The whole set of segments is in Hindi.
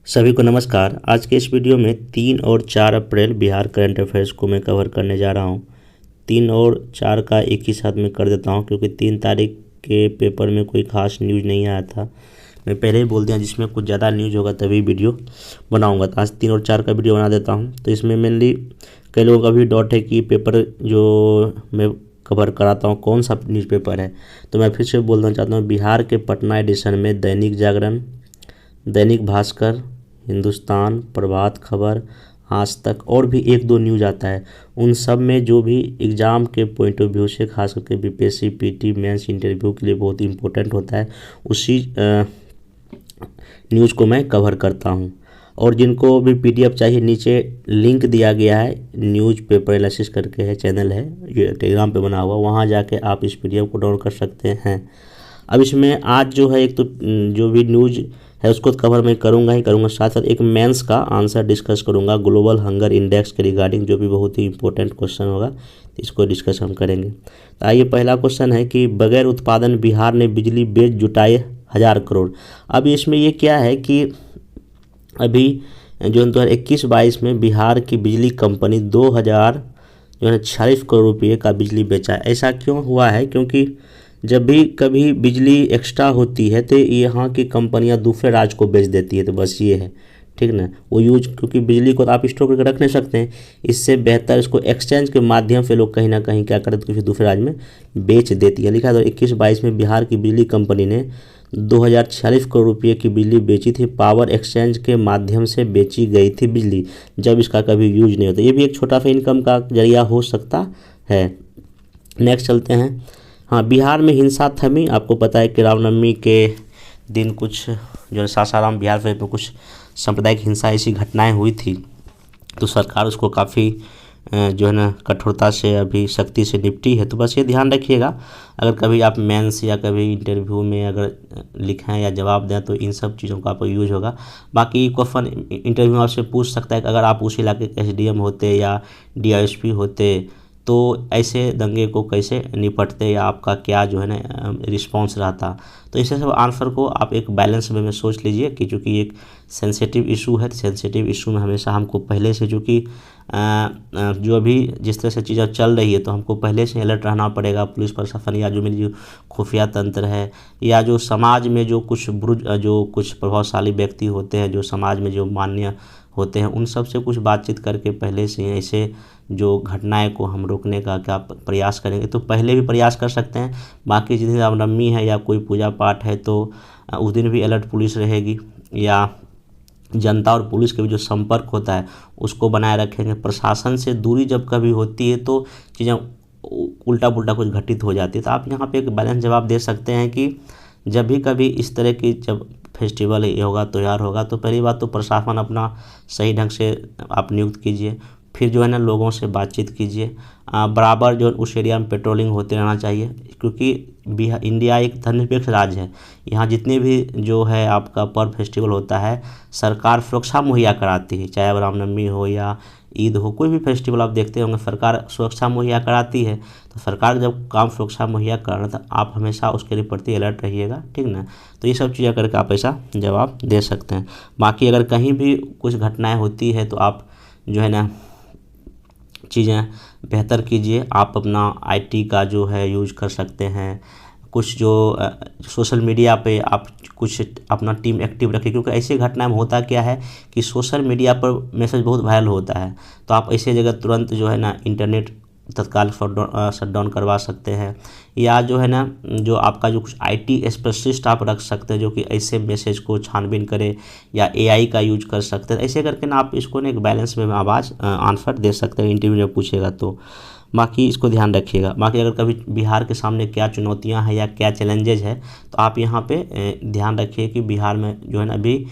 सभी को नमस्कार। आज के इस वीडियो में 3 और 4 अप्रैल बिहार करंट अफेयर्स को मैं कवर करने जा रहा हूं। 3 और 4 का एक ही साथ में कर देता हूं क्योंकि 3 तारीख के पेपर में कोई ख़ास न्यूज़ नहीं आया था। मैं पहले ही बोल दिया जिसमें कुछ ज़्यादा न्यूज़ होगा तभी वीडियो बनाऊँगा। तो आज 3 और 4 का वीडियो बना देता हूँ। तो इसमें मेनली कई लोगों का भी डाउट है कि पेपर जो मैं कवर कराता हूँ कौन सा न्यूज़पेपर है। तो मैं फिर से बोलना चाहता हूँ, बिहार के पटना एडिशन में दैनिक जागरण, दैनिक भास्कर, हिंदुस्तान, प्रभात खबर, आज तक और भी 1-2 न्यूज़ आता है। उन सब में जो भी एग्ज़ाम के पॉइंट ऑफ व्यू से खास करके बीपीएससी पीटी मेंस इंटरव्यू के लिए बहुत इंपॉर्टेंट होता है, उसी न्यूज़ को मैं कवर करता हूं। और जिनको भी पीडीएफ चाहिए नीचे लिंक दिया गया है, न्यूज़ पेपर एनालिसिस करके है, चैनल है, ये टेलीग्राम पे बना हुआ, वहां जाके आप इस पीडीएफ को डाउनलोड कर सकते हैं। अब इसमें आज जो है एक तो जो भी न्यूज़ है उसको कवर मैं करूंगा ही करूंगा, साथ साथ एक मेंस का आंसर डिस्कस करूंगा ग्लोबल हंगर इंडेक्स के रिगार्डिंग, जो भी बहुत ही इंपॉर्टेंट क्वेश्चन होगा, इसको डिस्कस हम करेंगे। तो आइए, पहला क्वेश्चन है कि बगैर उत्पादन बिहार ने बिजली बेच जुटाए 1000 करोड़। अब इसमें ये क्या है कि अभी जो 2021-22 में बिहार की बिजली कंपनी 46 करोड़ रुपये का बिजली बेचा है। ऐसा क्यों हुआ है? क्योंकि जब भी कभी बिजली एक्स्ट्रा होती है तो यहाँ की कंपनियां दूसरे राज्य को बेच देती है। तो बस ये है, ठीक ना, वो यूज, क्योंकि बिजली को तो आप स्टोर करके रख नहीं सकते हैं, इससे बेहतर इसको एक्सचेंज के माध्यम से लोग कहीं ना कहीं क्या करते हैं, किसी दूसरे राज्य में बेच देती है। लिखा है 21-22 में बिहार की बिजली कंपनी ने 2046 करोड़ रुपये की बिजली बेची थी। पावर एक्सचेंज के माध्यम से बेची गई थी बिजली, जब इसका कभी यूज नहीं होता। ये भी एक छोटा सा इनकम का जरिया हो सकता है। नेक्स्ट चलते हैं। हाँ, बिहार में हिंसा थमी। आपको पता है कि रामनवमी के दिन कुछ जो है सासाराम बिहार में कुछ सांप्रदायिक हिंसा ऐसी घटनाएं हुई थी, तो सरकार उसको काफ़ी जो है ना कठोरता से अभी सख्ती से निपटी है। तो बस ये ध्यान रखिएगा, अगर कभी आप मेंस या कभी इंटरव्यू में अगर लिखें या जवाब दें तो इन सब चीज़ों का आपको यूज होगा। बाकी क्वेश्चन इंटरव्यू में आपसे पूछ सकता है कि अगर आप उस इलाके के एसडीएम होते या डीआईएसपी होते तो ऐसे दंगे को कैसे निपटते, या आपका क्या जो है ना रिस्पॉन्स रहता। तो इसे सब आंसर को आप एक बैलेंस वे में सोच लीजिए कि चूँकि एक सेंसिटिव इशू है, तो सेंसिटिव इशू में हमेशा हमको पहले से, चूँकि जो अभी जिस तरह से चीज़ें चल रही है, तो हमको पहले से अलर्ट रहना पड़ेगा। पुलिस प्रशासन या जो मेरी जो खुफिया तंत्र है, या जो समाज में जो कुछ प्रभावशाली व्यक्ति होते हैं, जो समाज में जो मान्य होते हैं, उन सब से कुछ बातचीत करके पहले से ऐसे जो घटनाएं को हम रोकने का क्या प्रयास करेंगे, तो पहले भी प्रयास कर सकते हैं। बाकी जिस दिन रामनवमी है या कोई पूजा पाठ है तो उस दिन भी अलर्ट पुलिस रहेगी, या जनता और पुलिस के भी जो संपर्क होता है उसको बनाए रखेंगे। प्रशासन से दूरी जब कभी होती है तो चीज़ें उल्टा पुल्टा कुछ घटित हो जाती है। तो आप यहाँ पे एक बैलेंस जवाब दे सकते हैं कि जब भी कभी इस तरह की जब फेस्टिवल होगा, त्यौहार होगा, तो पहली बात तो प्रशासन अपना सही ढंग से आप नियुक्त कीजिए। फिर जो है ना लोगों से बातचीत कीजिए, बराबर जो उस एरिया में पेट्रोलिंग होते रहना चाहिए, क्योंकि इंडिया एक धर्मनिरपेक्ष राज्य है। यहाँ जितने भी जो है आपका पर्व फेस्टिवल होता है, सरकार सुरक्षा मुहैया कराती है, चाहे रामनवमी हो या ईद हो, कोई भी फेस्टिवल आप देखते होंगे सरकार सुरक्षा मुहैया कराती है। तो सरकार जब काम सुरक्षा मुहैया कराना, तो आप हमेशा उसके प्रति अलर्ट रहिएगा, ठीक ना। तो ये सब चीज़ें करके आप ऐसा जवाब दे सकते हैं। बाकी अगर कहीं भी कुछ घटनाएं होती है तो आप जो है ना चीज़ें बेहतर कीजिए। आप अपना आईटी का जो है यूज कर सकते हैं, कुछ जो सोशल मीडिया पे आप कुछ अपना टीम एक्टिव रखिए, क्योंकि ऐसी घटना में होता क्या है कि सोशल मीडिया पर मैसेज बहुत वायरल होता है। तो आप ऐसे जगह तुरंत जो है ना इंटरनेट तत्काल शट डाउन करवा सकते हैं, या जो है ना जो आपका जो कुछ आईटी स्पेशलिस्ट आप रख सकते हैं जो कि ऐसे मैसेज को छानबीन करे, या एआई का यूज कर सकते हैं। ऐसे करके ना आप इसको ना एक बैलेंस में आंसर दे सकते हैं इंटरव्यू में पूछेगा तो। बाकी इसको ध्यान रखिएगा। बाकी अगर कभी बिहार के सामने क्या चुनौतियां हैं या क्या चैलेंजेज है, तो आप यहाँ पे ध्यान रखिए कि बिहार में जो है ना अभी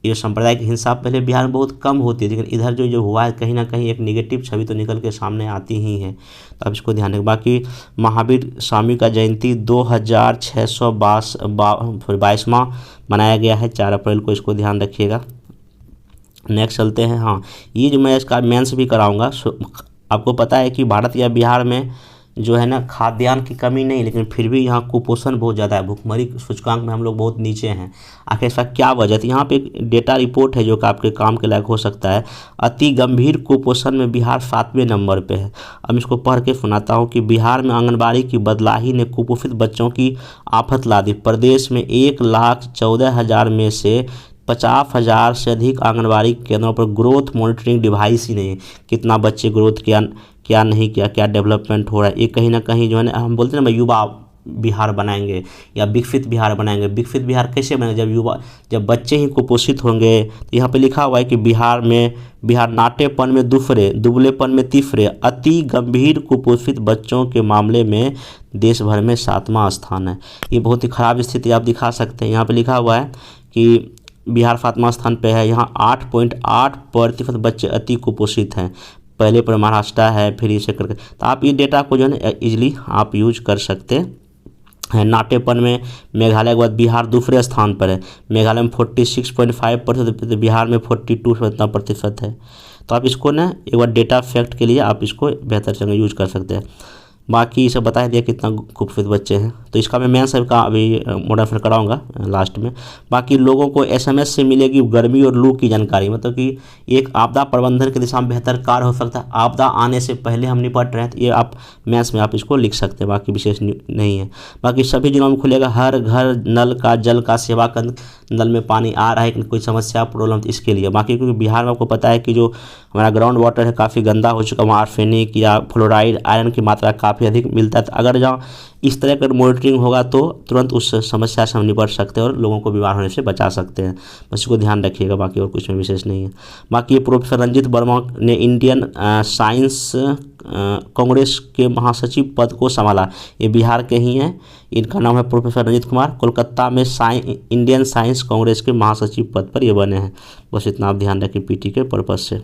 ये सांप्रदायिक हिंसा पहले बिहार में बहुत कम होती है, लेकिन इधर जो हुआ है कहीं ना कहीं एक निगेटिव छवि तो निकल के सामने आती ही है। तो आप इसको ध्यान रखें। बाकी महावीर स्वामी का जयंती 2622वां मनाया गया है 4 अप्रैल को, इसको ध्यान रखिएगा। नेक्स्ट चलते हैं। हाँ, ये जो मैं इसका मेंस भी कराऊंगा। आपको पता है कि भारत या बिहार में जो है ना खाद्यान्न की कमी नहीं, लेकिन फिर भी यहाँ कुपोषण बहुत ज़्यादा है। भुखमरी सूचकांक में हम लोग बहुत नीचे हैं। आखिर इसका क्या वजह थी? यहाँ पे एक डेटा रिपोर्ट है जो कि आपके काम के लायक हो सकता है। अति गंभीर कुपोषण में बिहार 7वें नंबर पे है। अब इसको पढ़ के सुनाता हूँ कि बिहार में आंगनबाड़ी की बदलाही ने कुपोषित बच्चों की आफत ला दी। प्रदेश में 1,14,000 में से 50,000 से अधिक आंगनबाड़ी केंद्रों पर ग्रोथ मॉनिटरिंग डिवाइस ही नहीं है। कितना बच्चे ग्रोथ क्या नहीं किया, क्या डेवलपमेंट हो रहा है, ये कहीं ना कहीं जो है ना, हम बोलते हैं ना युवा बिहार बनाएंगे या विकसित बिहार बनाएंगे। विकसित बिहार कैसे बनेंगे? जब बच्चे ही कुपोषित होंगे। तो यहाँ पे लिखा हुआ है कि बिहार नाटेपन में दूसरे, दुबलेपन में तीसरे, अति गंभीर कुपोषित बच्चों के मामले में देश भर में 7वां स्थान है। ये बहुत ही खराब स्थिति आप दिखा सकते हैं। यहाँ पे लिखा हुआ है कि बिहार 7वां स्थान पे है। यहाँ 8.8% बच्चे अति कुपोषित हैं। पहले पर महाराष्ट्र है, फिर इसे करके। तो आप ये डेटा को जो है ना इजीली आप यूज कर सकते हैं। नाटेपन में मेघालय के बाद बिहार दूसरे स्थान पर है। मेघालय में 46.5%, बिहार में 42% है। तो आप इसको ना एक बार डेटा फैक्ट के लिए आप इसको बेहतर से यूज कर सकते हैं। बाकी इसे बता दिया कितना खूबसूरत बच्चे हैं। तो इसका मैं मेन सब का अभी मॉडिफाई कराऊंगा लास्ट में। बाकी लोगों को एसएमएस से मिलेगी गर्मी और लू की जानकारी, मतलब कि एक आपदा प्रबंधन की दिशा में बेहतर कार्य हो सकता है। आपदा आने से पहले हम निपट रहे हैं, तो ये आप मैथ्स में आप इसको लिख सकते हैं। बाकी विशेष नहीं है। बाकी सभी जिलों में खुलेगा हर घर नल का जल का सेवा केंद्र। नल में पानी आ रहा है कि कोई समस्या प्रॉब्लम, तो इसके लिए। बाकी क्योंकि बिहार में आपको पता है कि जो हमारा ग्राउंड वाटर है काफ़ी गंदा हो चुका है, वहाँ आर्सेनिक या फ्लोराइड, आयरन की मात्रा काफ़ी अधिक मिलता है। तो अगर जहाँ इस तरह का मॉनिटरिंग होगा तो तुरंत उस समस्या से हम निपट सकते हैं और लोगों को बीमार होने से बचा सकते हैं। बस इसको ध्यान रखिएगा, बाकी और कुछ में विशेष नहीं है। बाकी प्रोफेसर रंजीत वर्मा ने इंडियन साइंस कांग्रेस के महासचिव पद को संभाला। ये बिहार के ही हैं। इनका नाम है प्रोफेसर रंजीत कुमार। कोलकाता में इंडियन साइंस कांग्रेस के महासचिव पद पर ये बने हैं। बस इतना आप ध्यान रखें पीटी के पर्पज से।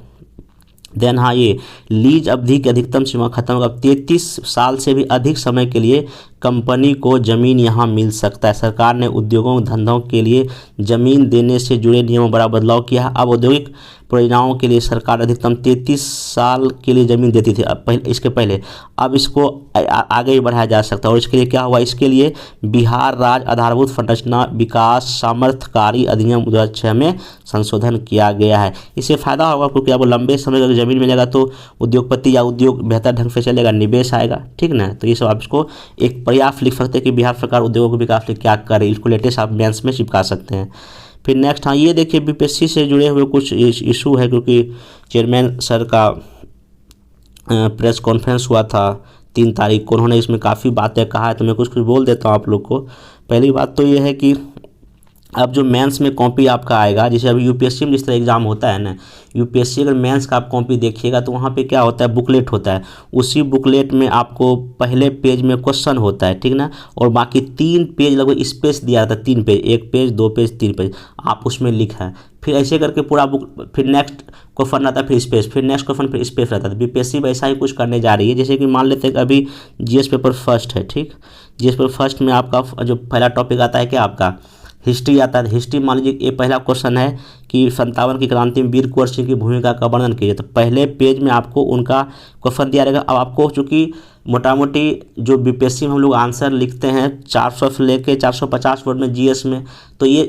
देन हाँ, ये लीज अवधि की अधिकतम सीमा खत्म होगा। 33 साल से भी अधिक समय के लिए कंपनी को ज़मीन यहाँ मिल सकता है। सरकार ने उद्योगों धंधों के लिए ज़मीन देने से जुड़े नियमों में बड़ा बदलाव किया है। अब औद्योगिक परियोजनाओं के लिए सरकार अधिकतम 33 साल के लिए ज़मीन देती थी इसके पहले। अब इसको आगे भी बढ़ाया जा सकता है। और इसके लिए क्या हुआ? इसके लिए बिहार राज्य आधारभूत संरचना विकास सामर्थ्यकारी अधिनियम 2006 में संशोधन किया गया है। इससे फ़ायदा होगा क्योंकि आपको लंबे समय तक ज़मीन मिलेगा तो उद्योगपति या उद्योग बेहतर ढंग से चलेगा, निवेश आएगा। ठीक ना? तो ये सब आप इसको एक प्रयास लिख सकते हैं कि बिहार सरकार उद्योगों के विकास के लिए क्या करे। इसको लेटेस्ट आप मेंस में चिपका सकते हैं। फिर नेक्स्ट हाँ, ये देखिए बीपीएससी से जुड़े हुए कुछ इशू है, क्योंकि चेयरमैन सर का प्रेस कॉन्फ्रेंस हुआ था 3 तारीख को। उन्होंने इसमें काफ़ी बातें कहा है, तो मैं कुछ बोल देता हूँ आप लोग को। पहली बात तो ये है कि अब जो मेंस में कॉपी आपका आएगा, जैसे अभी यूपीएससी में जिस तरह एग्जाम होता है ना, यूपीएससी अगर मेंस का आप कॉपी देखिएगा तो वहाँ पे क्या होता है, बुकलेट होता है। उसी बुकलेट में आपको पहले पेज में क्वेश्चन होता है, ठीक ना, और बाकी 3 पेज लगभग स्पेस दिया जाता है। 3 पेज, 1 पेज 2 पेज 3 पेज आप उसमें लिखा। फिर ऐसे करके पूरा बुक, फिर नेक्स्ट क्वेश्चन आता है, फिर स्पेस, फिर नेक्स्ट क्वेश्चन, फिर स्पेस रहता है। बीपीएससी वैसा ही कुछ करने जा रही है। जैसे कि मान लेते हैं कि अभी जीएस पेपर फर्स्ट है, ठीक। जीएस पेपर फर्स्ट में आपका जो पहला टॉपिक आता है क्या, आपका हिस्ट्री आता है। हिस्ट्री मान लीजिए ये पहला क्वेश्चन है कि 57 की क्रांति में वीर कुंवर सिंह की भूमिका का वर्णन कीजिए। तो पहले पेज में आपको उनका क्वेश्चन दिया रहेगा। अब आपको चूँकि मोटा मोटी जो बीपीएससी में हम लोग आंसर लिखते हैं 400 से लेके 450 वर्ड में जीएस में, तो ये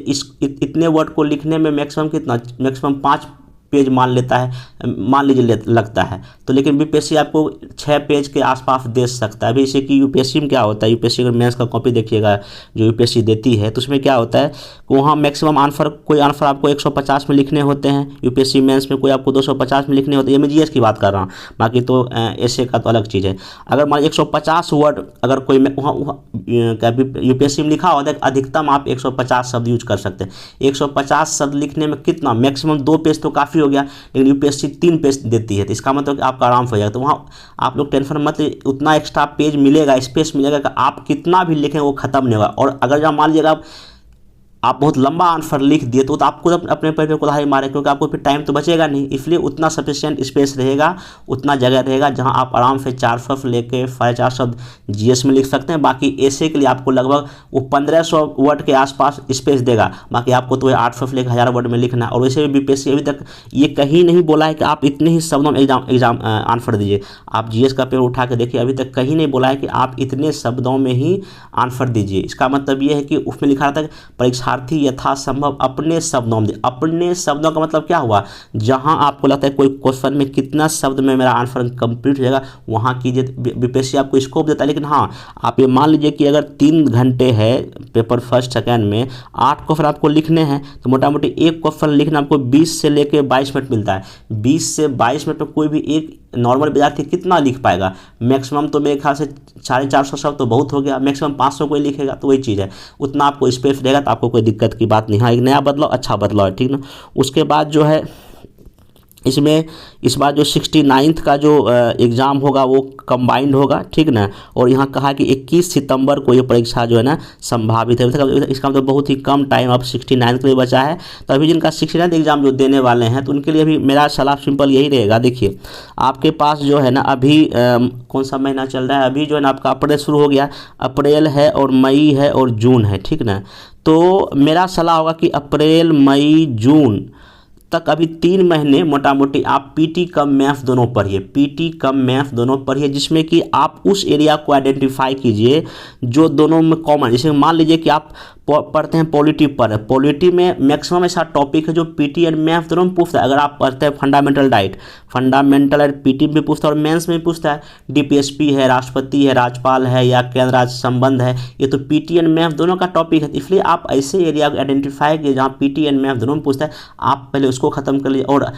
इतने वर्ड को लिखने में मैक्सिमम कितना, मैक्सिमम 5 पेज मान लेता है, मान लीजिए लगता है। तो लेकिन बीपीएससी आपको 6 पेज के आसपास दे सकता है। अभी जैसे कि यूपीएससी में क्या होता है, यूपीएससी अगर मेंस का कॉपी देखिएगा जो यूपीएससी देती है, तो उसमें क्या होता है कि वहाँ मैक्सिमम आंसर, कोई आंसर आपको 150 में लिखने होते हैं यूपीएससी मेंस में, कोई आपको 250 में लिखने होते हैं। ये मैं जीएस की बात कर रहा हूँ, बाकी तो ऐसे का तो अलग चीज़ है। अगर मान 150 वर्ड अगर कोई वहाँ यूपीएससी में लिखा होता है, अधिकतम आप 150 शब्द यूज कर सकते हैं। 150 शब्द लिखने में कितना, मैक्सिमम 2 पेज तो काफ़ी हो गया, लेकिन यूपीएससी 3 पेज देती है। तो इसका मतलब कि आपका आराम से हो जाएगा। तो वहाँ आप लोग टेंशन मत, उतना एक्स्ट्रा पेज मिलेगा, स्पेस मिलेगा कि आप कितना भी लिखें वो खत्म नहीं होगा। और अगर जब मान लीजिएगा आप आप बहुत लंबा आंसर लिख दिए तो आप खुद अपने पैर पे कुल्हाड़ी मारे, क्योंकि आपको फिर टाइम तो बचेगा नहीं। इसलिए उतना सफिशिएंट स्पेस रहेगा, उतना जगह रहेगा जहां आप आराम से 400 से लेके 450 शब्द जीएस में लिख सकते हैं। बाकी ऐसे के लिए आपको लगभग वो 1500 वर्ड के आसपास स्पेस देगा, बाकी आपको तो 800 से लेकर 1000 वर्ड में लिखना है। और वैसे भी बीपीएससी अभी तक ये कहीं नहीं बोला है कि आप इतने ही शब्दों में एग्जाम आंसर दीजिए। आप जीएस का पेपर उठा के देखिए, अभी तक कहीं नहीं बोला है कि आप इतने शब्दों में ही आंसर दीजिए। इसका मतलब ये है कि उसमें लिखा रहता है परीक्षार्थी यथासंभव अपने शब्दों में। अपने शब्दों का मतलब क्या हुआ, जहां आपको लगता है कोई क्वेश्चन में कितना शब्द में मेरा आंसर कंप्लीट हो जाएगा वहां कीजिए। बीपीएससी आपको स्कोप देता है, लेकिन हाँ आप ये मान लीजिए कि अगर 3 घंटे है पेपर फर्स्ट सेकेंड में, 8 क्वेश्चन आपको लिखने हैं, तो मोटा मोटी एक क्वेश्चन लिखना आपको 20 से लेकर 22 मिनट मिलता है। 20 से 22 मिनट में कोई भी एक नॉर्मल विद्यार्थी कितना लिख पाएगा? मैक्सिमम तो मेरे ख्याल से 450 शब्द तो बहुत हो गया, मैक्सिमम 500 कोई लिखेगा, तो वही चीज़ है। उतना आपको स्पेस रहेगा तो आपको कोई दिक्कत की बात नहीं। हाँ, एक नया बदलाव, अच्छा बदलाव है, ठीक ना। उसके बाद जो है इसमें इस बार जो 69th का जो एग्ज़ाम होगा वो कंबाइंड होगा, ठीक ना। और यहाँ कहा कि 21 सितंबर को ये परीक्षा जो है ना संभावित है। इसका मतलब बहुत ही कम टाइम अब 69th के लिए बचा है। तो अभी जिनका 69th एग्ज़ाम जो देने वाले हैं तो उनके लिए अभी मेरा सलाह सिंपल यही रहेगा। देखिए आपके पास जो है ना अभी कौन सा महीना चल रहा है, अभी जो है ना आपका अप्रैल शुरू हो गया, अप्रैल है और मई है और जून है, ठीक ना। तो मेरा सलाह होगा कि अप्रैल मई जून तक अभी 3 महीने मोटा मोटी आप पीटी कम मैथ दोनों पढ़िए, पीटी कम मैथ दोनों पढ़िए, जिसमें कि आप उस एरिया को आइडेंटिफाई कीजिए जो दोनों में कॉमन। जैसे मान लीजिए कि आप पढ़ते हैं पॉलिटी पर, पॉलिटी में मैक्सिमम ऐसा टॉपिक है जो पीटी एंड मैथ दोनों में पूछता है। अगर आप पढ़ते हैं fundamental diet, fundamental diet PT में भी पूछता है और मेंस में भी पूछता है। डीपीएसपी है, राष्ट्रपति है, राज्यपाल है या केंद्र राज्य संबंध है, ये तो पीटी एंड मैथ दोनों का टॉपिक है। इसलिए आप ऐसे एरिया को आइडेंटिफाई कीजिए जहाँ पीटी एंड मैथ दोनों में पूछता है, आप पहले उसको खत्म कर लीजिए। और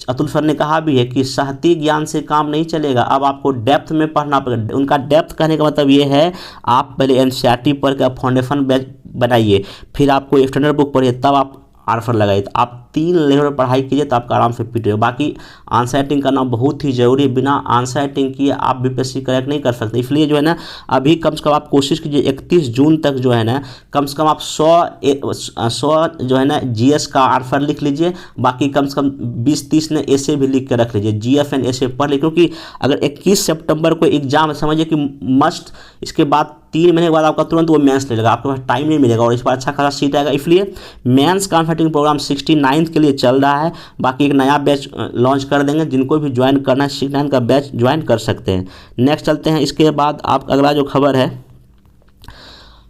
अतुल सर ने कहा भी है कि सहती ज्ञान से काम नहीं चलेगा, अब आपको डेप्थ में पढ़ना पड़ेगा। उनका डेप्थ कहने का मतलब ये है आप पहले एनसीईआरटी पढ़ के फाउंडेशन बनाइए, फिर आपको एक्सटर्नल बुक पढ़िए, तब आप आंसर लगाइए। तो आप 3 लेवल पर पढ़ाई कीजिए तो आपका आराम से पीटी हो। बाकी आंसर राइटिंग करना बहुत ही जरूरी है, बिना आंसर राइटिंग किए आप बीपीएससी क्रैक नहीं कर सकते। इसलिए जो है ना अभी कम से कम आप कोशिश कीजिए 31 जून तक जो है ना कम से कम आप 100 जो है ना जीएस का आंसर लिख लीजिए। बाकी कम से कम 20-30 ने ऐसे भी लिख के रख लीजिए, जीएफ एंड ऐसे पढ़ लीजिए, क्योंकि अगर 21 सितंबर को एग्जाम समझिए कि मस्ट, इसके बाद 3 महीने के बाद आपका तुरंत वो मेंस ले लेगा, आपके पास टाइम नहीं मिलेगा और इस बार अच्छा खासा सीट आएगा। इसलिए मेंस का आंसर प्रोग्राम 69th के लिए चल रहा है। बाकी एक नया बैच लॉन्च कर देंगे, जिनको भी ज्वाइन करना है 69th का बैच ज्वाइन कर सकते हैं। नेक्स्ट चलते हैं, इसके बाद आप अगला जो खबर है,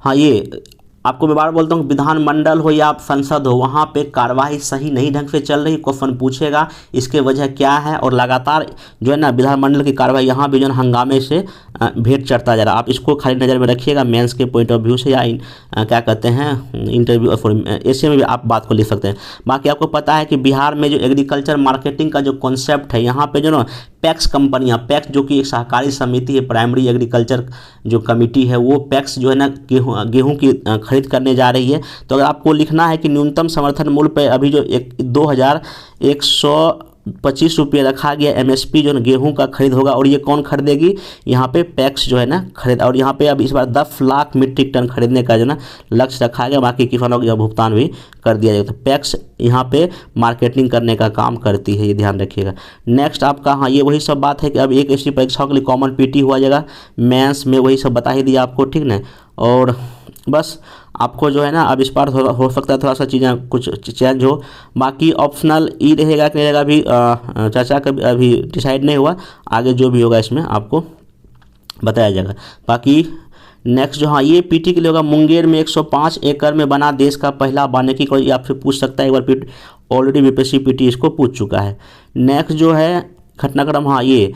हाँ ये आपको मैं बार बोलता हूँ विधानमंडल हो या संसद हो, वहाँ पे कार्यवाही सही नहीं ढंग से चल रही। क्वेश्चन पूछेगा इसके वजह क्या है, और लगातार जो है ना विधानमंडल की कार्यवाही यहाँ भी जो है हंगामे से भेंट चढ़ता जा रहा है। आप इसको खाली नज़र में रखिएगा मेंस के पॉइंट ऑफ व्यू से, या क्या कहते हैं इंटरव्यू ऐसे में भी आप बात को लिख सकते हैं। बाकी आपको पता है कि बिहार में जो एग्रीकल्चर मार्केटिंग का जो कॉन्सेप्ट है, यहाँ पे जो ना पैक्स कंपनियां, पैक्स जो कि एक सहकारी समिति है, प्राइमरी एग्रीकल्चर जो कमेटी है, वो पैक्स जो है ना गेहूं की खरीद करने जा रही है। तो अगर आपको लिखना है कि न्यूनतम समर्थन मूल्य पे अभी जो 2125 रुपये रखा गया एमएसपी जो गेहूं का खरीद होगा, और ये कौन खरीदेगी, यहाँ पे पैक्स जो है ना खरीद। और यहाँ पे अब इस बार 10 लाख मीट्रिक टन खरीदने का जो ना लक्ष्य रखा गया, बाकी किसानों को भुगतान भी कर दिया जाएगा। तो पैक्स यहाँ पे मार्केटिंग करने का काम करती है, ये ध्यान रखिएगा। नेक्स्ट आपका, हाँ ये वही सब बात है कि अब एक ऐसी परीक्षाओं के लिए कॉमन पीटी हुआ जाएगा, मेंस में वही सब बता ही दिया आपको, ठीक ना। और बस आपको जो है ना अब इस बार थोड़ा हो सकता है थोड़ा सा चीज़ें कुछ चेंज हो। बाकी ऑप्शनल ई रहेगा कि रहेगा, अभी चर्चा का अभी डिसाइड नहीं हुआ, आगे जो भी होगा इसमें आपको बताया जाएगा। बाकी नेक्स्ट जो, हाँ ये पीटी के लिए होगा, मुंगेर में 105 एकड़ में बना देश का पहला वानिकी कॉलेज। आपसे पूछ सकता है, एक बार ऑलरेडी बीपीएससी पीटी इसको पूछ चुका है। नेक्स्ट जो है घटनाक्रम, हाँ ये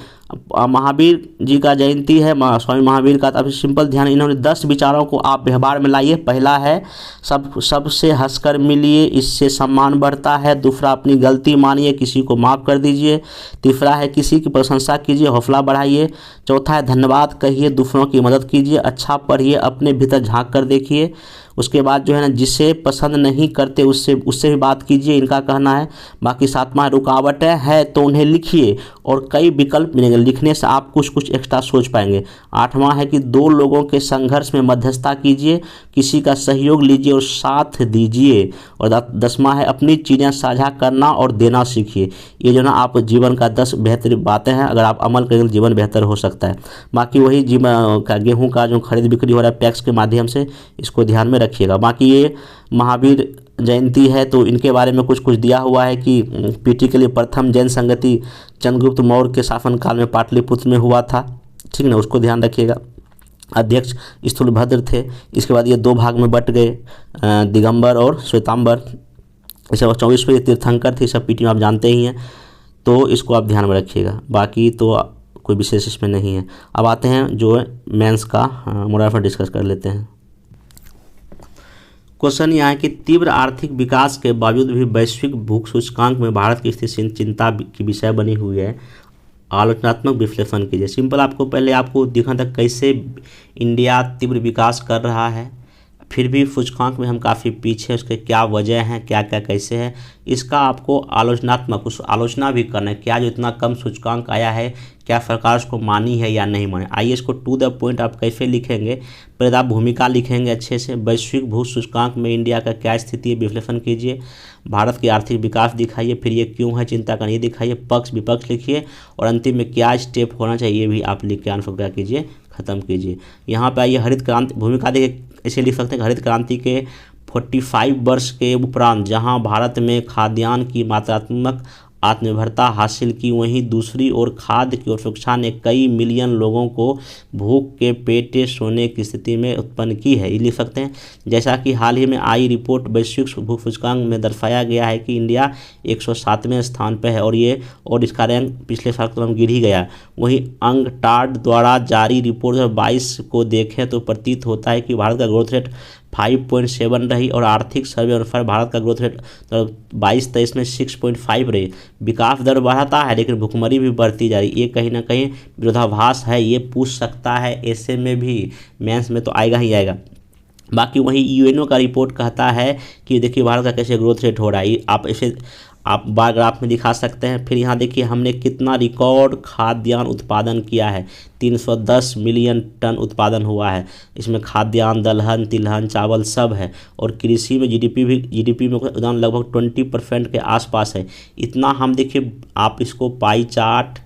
महावीर जी का जयंती है, स्वामी महावीर का। अब सिंपल ध्यान, इन्होंने 10 विचारों को आप व्यवहार में लाइए। पहला है सबसे हंसकर मिलिए, इससे सम्मान बढ़ता है। दूसरा, अपनी गलती मानिए, किसी को माफ़ कर दीजिए। तीसरा है किसी की प्रशंसा कीजिए, हौसला बढ़ाइए। चौथा है धन्यवाद कहिए, दूसरों की मदद कीजिए। अच्छा पढ़िए, अपने भीतर झांक कर देखिए। उसके बाद जो है ना जिसे पसंद नहीं करते उससे भी बात कीजिए, इनका कहना है। बाकी 7वां रुकावटें है तो उन्हें लिखिए और कई विकल्प मिलेंगे। करेंगे, लिखने से आप कुछ कुछ एक्स्ट्रा सोच पाएंगे। 8वां है कि 2 लोगों के संघर्ष में मध्यस्थता कीजिए, किसी का सहयोग लीजिए और साथ दीजिए। और 10वां है अपनी चीज़ें साझा करना और देना सीखिए। ये जो ना आप जीवन का 10 बेहतरीन बातें हैं, अगर आप अमल करेंगे तो जीवन बेहतर हो सकता है। बाकी वही जीवन का गेहूँ का जो खरीद बिक्री हो रहा है पैक्स के माध्यम से, इसको ध्यान में रखिएगा। बाकी ये महावीर जयंती है तो इनके बारे में कुछ कुछ दिया हुआ है कि पीटी के लिए प्रथम जैन संगति चंद्रगुप्त मौर्य के शासनकाल में पाटलिपुत्र में हुआ था, ठीक ना, उसको ध्यान रखिएगा। अध्यक्ष स्थूलभद्र थे। इसके बाद ये 2 भाग में बट गए, दिगंबर और श्वेतांबर। इसके बाद 24वें तीर्थंकर थे, सब पीटी में आप जानते ही हैं, तो इसको आप ध्यान में रखिएगा। बाकी तो कोई विशेष इसमें नहीं है। अब आते हैं जो मेंस का मोडाफा डिस्कस कर लेते हैं। क्वेश्चन यह है कि तीव्र आर्थिक विकास के बावजूद भी वैश्विक भूख सूचकांक में भारत की स्थिति चिंता की विषय बनी हुई है, आलोचनात्मक विश्लेषण कीजिए। सिंपल, आपको पहले आपको दिखा था कैसे इंडिया तीव्र विकास कर रहा है, फिर भी सूचकांक में हम काफ़ी पीछे, उसके क्या वजह हैं, क्या क्या कैसे है, इसका आपको आलोचनात्मक उस आलोचना भी करना है। क्या जो इतना कम सूचकांक आया है, क्या सरकार उसको मानी है या नहीं मानी। आइए इसको टू द पॉइंट आप कैसे लिखेंगे, पहले आप भूमिका लिखेंगे अच्छे से। वैश्विक भू सूचकांक में इंडिया का क्या स्थिति है, विश्लेषण कीजिए। भारत की आर्थिक विकास दिखाइए, फिर ये क्यों है चिंता करना, ये दिखाइए। पक्ष विपक्ष लिखिए और अंतिम में क्या स्टेप होना चाहिए ये भी आप लिख के आंसर क्या कीजिए, खत्म कीजिए। यहाँ पे आइए हरित क्रांति भूमिका देखिए, ऐसे लिख सकते हैं हरित क्रांति के 45 वर्ष के उपरांत जहां भारत में खाद्यान्न की मात्रात्मक आत्मनिर्भरता हासिल की, वहीं दूसरी ओर खाद्य की सुरक्षा ने कई मिलियन लोगों को भूख के पेटे सोने की स्थिति में उत्पन्न की है, ये लिख सकते हैं। जैसा कि हाल ही में आई रिपोर्ट वैश्विक भूख सूचकांक में दर्शाया गया है कि इंडिया 107वें स्थान पर है और इसका रैंक पिछले साल तुरंत गिर ही गया। वहीं अंगटाड द्वारा जारी रिपोर्ट 2022 को देखें तो प्रतीत होता है कि भारत का ग्रोथ रेट 5.7 रही और आर्थिक सर्वे अनुसार भारत का ग्रोथ रेट 22-23 में 6.5 रही। विकास दर बढ़ता है लेकिन भुखमरी भी बढ़ती जा रही, ये कहीं ना कहीं विरोधाभास है, ये पूछ सकता है ऐसे में भी, मेंस में तो आएगा ही आएगा। बाकी वहीं यूएनओ का रिपोर्ट कहता है कि देखिए भारत का कैसे ग्रोथ रेट हो रहा है, आप इसे आप बार ग्राफ में दिखा सकते हैं। फिर यहाँ देखिए हमने कितना रिकॉर्ड खाद्यान्न उत्पादन किया है, 310 मिलियन टन उत्पादन हुआ है। इसमें खाद्यान्न, दलहन, तिलहन, चावल सब है। और कृषि में जीडीपी में योगदान लगभग 20% के आसपास है। इतना हम देखिए, आप इसको पाई चार्ट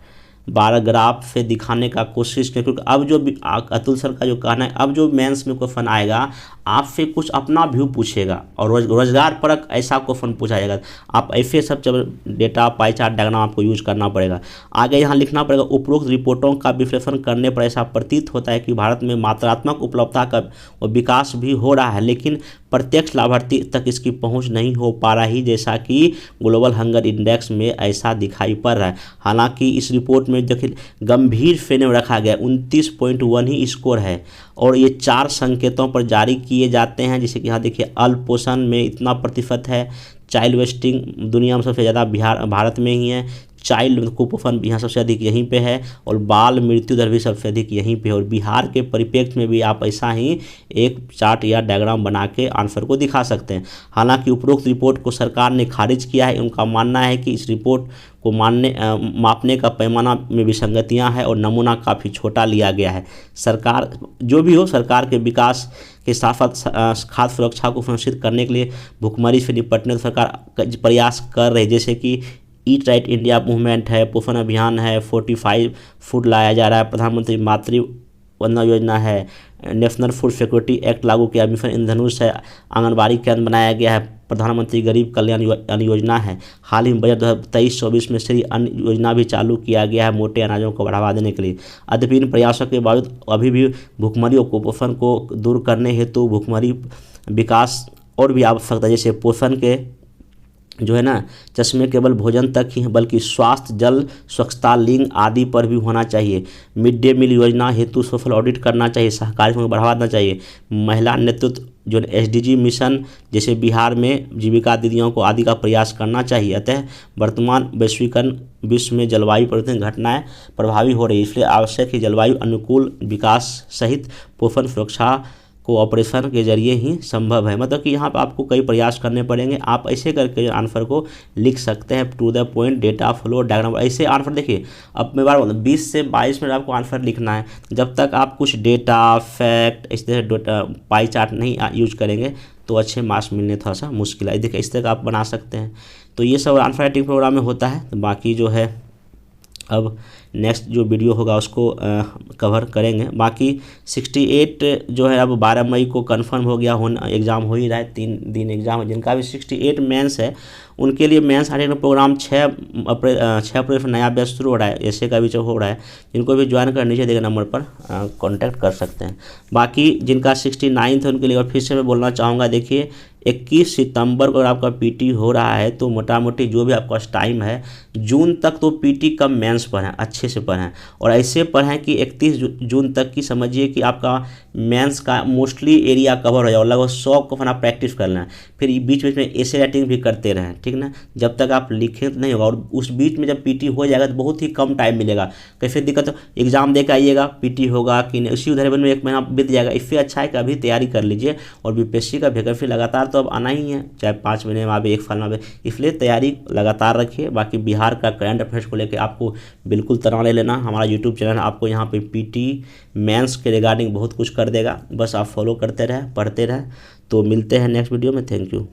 12 ग्राफ से दिखाने का कोशिश करें, क्योंकि अब जो अतुल सर का जो कहना है, अब जो मेंस में क्वेश्चन आएगा आपसे कुछ अपना व्यू पूछेगा और रोजगार परक ऐसा क्वेश्चन पूछा जाएगा। आप ऐसे सब डेटा पाई चार्ट डायग्राम आपको यूज करना पड़ेगा। आगे यहाँ लिखना पड़ेगा, उपरोक्त रिपोर्टों का विश्लेषण करने पर ऐसा प्रतीत होता है कि भारत में मात्रात्मक उपलब्धता का विकास भी हो रहा है, लेकिन प्रत्यक्ष लाभार्थी तक इसकी पहुंच नहीं हो पा रही, जैसा कि ग्लोबल हंगर इंडेक्स में ऐसा दिखाई पड़ रहा है। हालांकि इस रिपोर्ट में देखिए गंभीर फेने रखा गया, 29.1 ही स्कोर है और ये 4 संकेतों पर जारी किए जाते हैं। जैसे कि यहाँ देखिए अल्प पोषण में इतना प्रतिशत है, चाइल्ड वेस्टिंग दुनिया में सबसे ज़्यादा भारत में ही है, चाइल्ड कुपोषण यहाँ सबसे अधिक यहीं पे है और बाल मृत्यु दर भी सबसे अधिक यहीं पे है। और बिहार के परिप्रेक्ष्य में भी आप ऐसा ही एक चार्ट या डायग्राम बना के आंसर को दिखा सकते हैं। हालांकि उपरोक्त रिपोर्ट को सरकार ने खारिज किया है। उनका मानना है कि इस रिपोर्ट को मापने का पैमाना में विसंगतियां हैं और नमूना काफ़ी छोटा लिया गया है। सरकार जो भी हो, सरकार के विकास के साथ साथ खाद्य सुरक्षा को सुनिश्चित करने के लिए भुखमरी से निपटने सरकार प्रयास कर रही है। जैसे कि ईट राइट इंडिया मूवमेंट है, पोषण अभियान है, 45 फूड लाया जा रहा है, प्रधानमंत्री मातृ वंदना योजना है, नेशनल फूड सिक्योरिटी एक्ट लागू किया, मिशन इंद्रधनुष है, आंगनबाड़ी केंद्र बनाया गया है, प्रधानमंत्री गरीब कल्याण योजना है। हाल ही में बजट 2023-24 में श्री अन्न योजना भी चालू किया गया है मोटे अनाजों को बढ़ावा देने के लिए। अद्यपि इन प्रयासों के बावजूद अभी भी भुखमरी और कुपोषण को दूर करने हेतु भुखमरी विकास और भी आवश्यकता है। जैसे पोषण के जो है ना चश्मे केवल भोजन तक ही बल्कि स्वास्थ्य, जल, स्वच्छता, लिंग आदि पर भी होना चाहिए। मिड डे मील योजना हेतु सोशल ऑडिट करना चाहिए, सहकारिता को बढ़ावा देना चाहिए। महिला नेतृत्व जो एसडीजी मिशन जैसे बिहार में जीविका दीदियों को आदि का प्रयास करना चाहिए। अतः वर्तमान वैश्वीकरण विश्व में जलवायु परिवर्तन घटनाएं प्रभावी हो रही है, इसलिए आवश्यक है जलवायु अनुकूल विकास सहित पोषण सुरक्षा कोऑपरेशन के जरिए ही संभव है। मतलब कि यहाँ पर आपको कई प्रयास करने पड़ेंगे। आप ऐसे करके आंसर को लिख सकते हैं, to the point, data flow, diagram, ऐसे आंसर। देखिए अब मैं बार 20 से 22 मिनट आपको आंसर लिखना है। जब तक आप कुछ डेटा, फैक्ट, इस तरह डेटा पाई चार्ट नहीं यूज करेंगे तो अच्छे मार्क्स मिलने थोड़ा सा मुश्किल है। देखिए इस तरह का आप बना सकते हैं। तो ये सब आंसर राइटिंग प्रोग्राम में होता है। तो बाकी जो है अब नेक्स्ट जो वीडियो होगा उसको कवर करेंगे। बाकी 68 जो है अब 12 मई को कंफर्म हो गया, एग्ज़ाम हो ही रहा है, 3 दिन एग्ज़ाम है। जिनका भी 68 मेंस है उनके लिए मेंस राइटिंग प्रोग्राम 6 अप्रैल से नया बैच शुरू हो रहा है, ऐसे का भी जो हो रहा है। जिनको भी ज्वाइन कर नीचे देगा नंबर पर कांटेक्ट कर सकते हैं। बाकी जिनका 69 है उनके लिए और फिर से मैं बोलना चाहूँगा, देखिए 21 सितंबर को अगर आपका पीटी हो रहा है तो मोटा मोटी जो भी आपका टाइम है जून तक तो पीटी का मेंस पढ़ें, अच्छे से पढ़ें और ऐसे पढ़ें कि 31 जून तक की समझिए कि आपका मेंस का मोस्टली एरिया कवर हो जाए और लगभग 100 को अपना प्रैक्टिस कर लें। फिर बीच बीच में ऐसे राइटिंग भी करते रहें, ठीक ना। जब तक आप लिखें तो नहीं होगा, और उस बीच में जब पीटी हो जाएगा तो बहुत ही कम टाइम मिलेगा। कैसे दिक्कत, एग्जाम दे के आइएगा, पीटी होगा कि नहीं, उसी उधर में 1 महीना बीत जाएगा। इससे अच्छा है कि अभी तैयारी कर लीजिए। और बीपीएससी का वैकेंसी लगातार तो अब आना ही है, चाहे 5 महीने में आवे, 1 साल में आवे, इसलिए तैयारी लगातार रखिए। बाकी बिहार का करंट अफेयर्स को लेकर आपको बिल्कुल तनाव ले लेना। हमारा यूट्यूब चैनल आपको यहाँ पे पीटी मेंस के रिगार्डिंग बहुत कुछ कर देगा, बस आप फॉलो करते रहें, पढ़ते रहें। तो मिलते हैं नेक्स्ट वीडियो में। Thank you.